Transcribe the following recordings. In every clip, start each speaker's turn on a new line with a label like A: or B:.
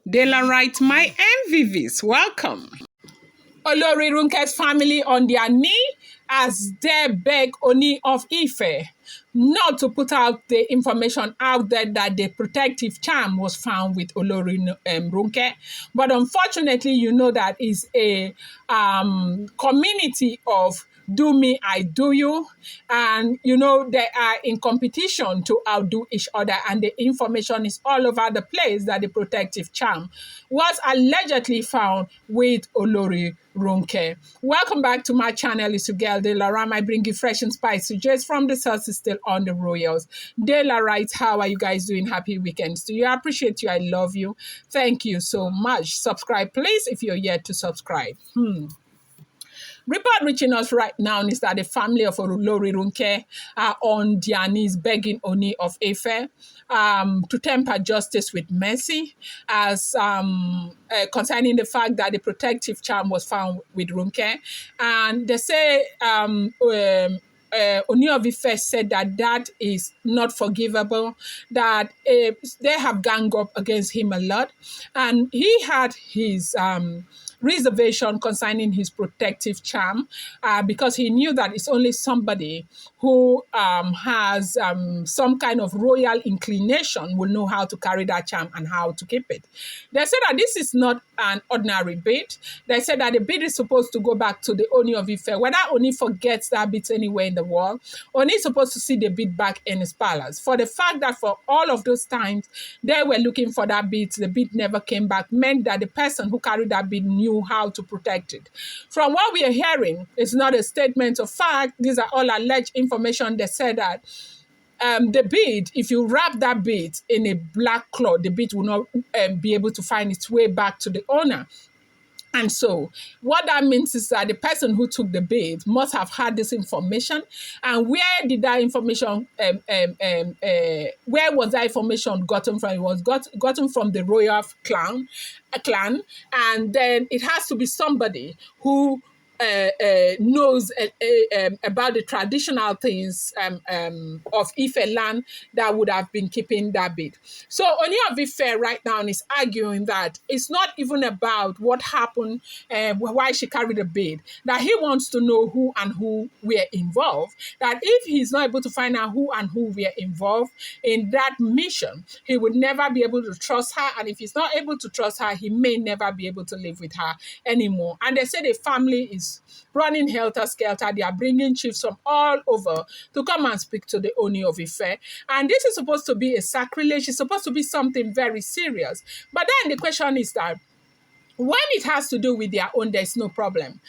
A: Dela writes, my MVVs, welcome. Olori Ronke's family on their knee as they beg Ooni of Ife not to put out the information out there that the protective charm was found with Olori Ronke. But unfortunately, you know that is a community of do me, I do you. And, you know, they are in competition to outdo each other. And the information is all over the place that the protective charm was allegedly found with Olori Ronke. Welcome back to my channel. It's your girl, Dela Ram. I bring you fresh and spicy just from the source is still on the royals. Dela writes, how are you guys doing? Happy weekends to you. I appreciate you. I love you. Thank you so much. Subscribe, please, if you're yet to subscribe. Report reaching us right now is that the family of Olori Ronke are on their knees begging Ooni of Ife to temper justice with mercy as concerning the fact that the protective charm was found with Ronke. And they say Ooni of Ife said that is not forgivable, that they have ganged up against him a lot. And he had his reservation concerning his protective charm because he knew that it's only somebody who has some kind of royal inclination will know how to carry that charm and how to keep it. They said that this is not an ordinary bid. They said that the bid is supposed to go back to the Ooni of Ife. Whether Ooni forgets that bid anywhere in the world, Ooni is supposed to see the bid back in his palace. For the fact that for all of those times they were looking for that bid, the bid never came back, meant that the person who carried that bid knew how to protect it. From what we are hearing, it's not a statement of fact. These are all alleged information. They said that the bead, if you wrap that bead in a black cloth, the bead will not be able to find its way back to the owner. And so what that means is that the person who took the bid must have had this information. And where did that information, where was that information gotten from? It was gotten from the royal clan. And then it has to be somebody who knows about the traditional things of Ife land that would have been keeping that bid. So Ooni of Ife right now is arguing that it's not even about what happened, why she carried the bid, that he wants to know who and who were involved, that if he's not able to find out who and who were involved in that mission, he would never be able to trust her. And if he's not able to trust her, he may never be able to live with her anymore. And they say the family is running helter-skelter. They are bringing chiefs from all over to come and speak to the Ooni of Ife. And this is supposed to be a sacrilege. It's supposed to be something very serious. But then the question is that when it has to do with their own, there's no problem.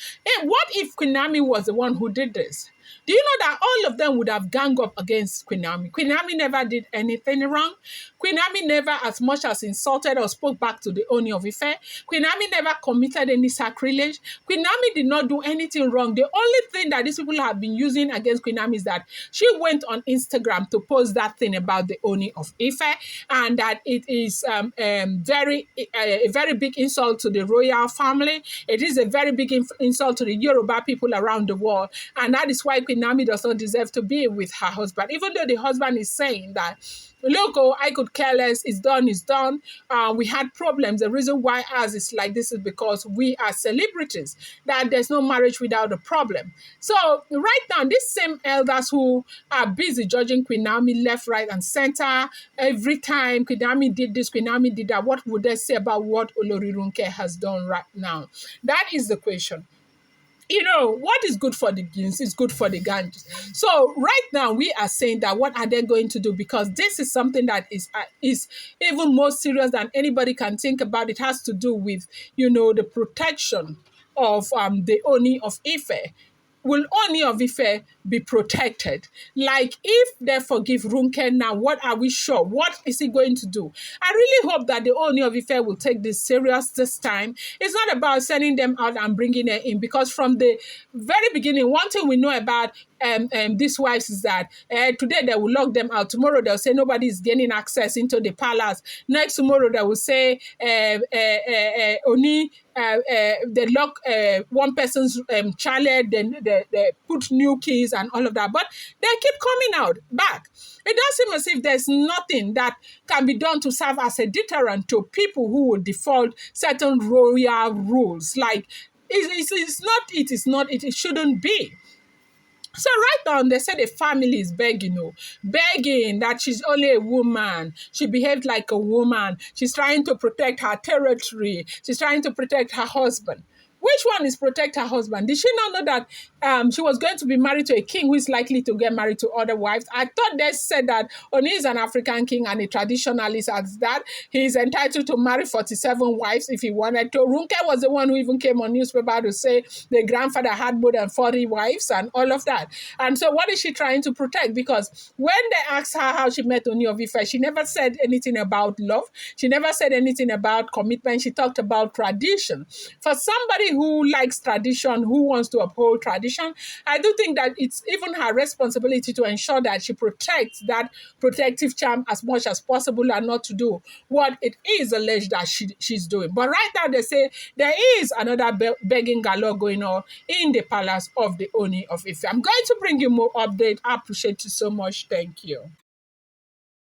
A: What if Queen Naomi was the one who did this? Do you know that all of them would have ganged up against Queen Naomi? Queen Naomi never did anything wrong. Queen Naomi never as much as insulted or spoke back to the Ooni of Ife. Queen Naomi never committed any sacrilege. Queen Naomi did not do anything wrong. The only thing that these people have been using against Queen Naomi is that she went on Instagram to post that thing about the Ooni of Ife, and that it is a very big insult to the royal family. It is a very big insult to the Yoruba people around the world, and that is why Queen Naomi does not deserve to be with her husband, even though the husband is saying that, look, oh, I could care less, it's done, it's done. We had problems. The reason why ours is like this is because we are celebrities, that there's no marriage without a problem. So right now, these same elders who are busy judging Queen Naomi left, right, and center, every time Queen Naomi did this, Queen Naomi did that, what would they say about what Olori Ronke has done right now? That is the question. You know, what is good for the goose is good for the gander. So right now we are saying that what are they going to do? Because this is something that is even more serious than anybody can think about. It has to do with, you know, the protection of the Ooni of Ife. Will Ooni of Ife be protected? Like, if they forgive Ronke now, what are we sure? What is he going to do? I really hope that the Ooni of Ife will take this serious this time. It's not about sending them out and bringing them in, because from the very beginning, one thing we know about these wives is that today they will lock them out. Tomorrow they'll say nobody is gaining access into the palace. Next tomorrow they will say Ooni, they lock one person's child, then they put new keys and all of that, but they keep coming out back. It does seem as if there's nothing that can be done to serve as a deterrent to people who would default certain royal rules. Like, it's not, it is not, it shouldn't be. So right now, they say the family is begging, begging that she's only a woman. She behaved like a woman. She's trying to protect her territory. She's trying to protect her husband. Which one is protect her husband? Did she not know that she was going to be married to a king who is likely to get married to other wives? I thought they said that Oni is an African king and a traditionalist, as that he is entitled to marry 47 wives if he wanted to. Ronke was the one who even came on newspaper to say the grandfather had more than 40 wives and all of that. And so what is she trying to protect? Because when they asked her how she met Ooni of Ife, she never said anything about love. She never said anything about commitment. She talked about tradition. For somebody who likes tradition, who wants to uphold tradition, I do think that it's even her responsibility to ensure that she protects that protective charm as much as possible and not to do what it is alleged that she's doing. But right now they say there is another begging galore going on in the palace of the Ooni of Ife. I'm going to bring you more update. I appreciate you so much. Thank you.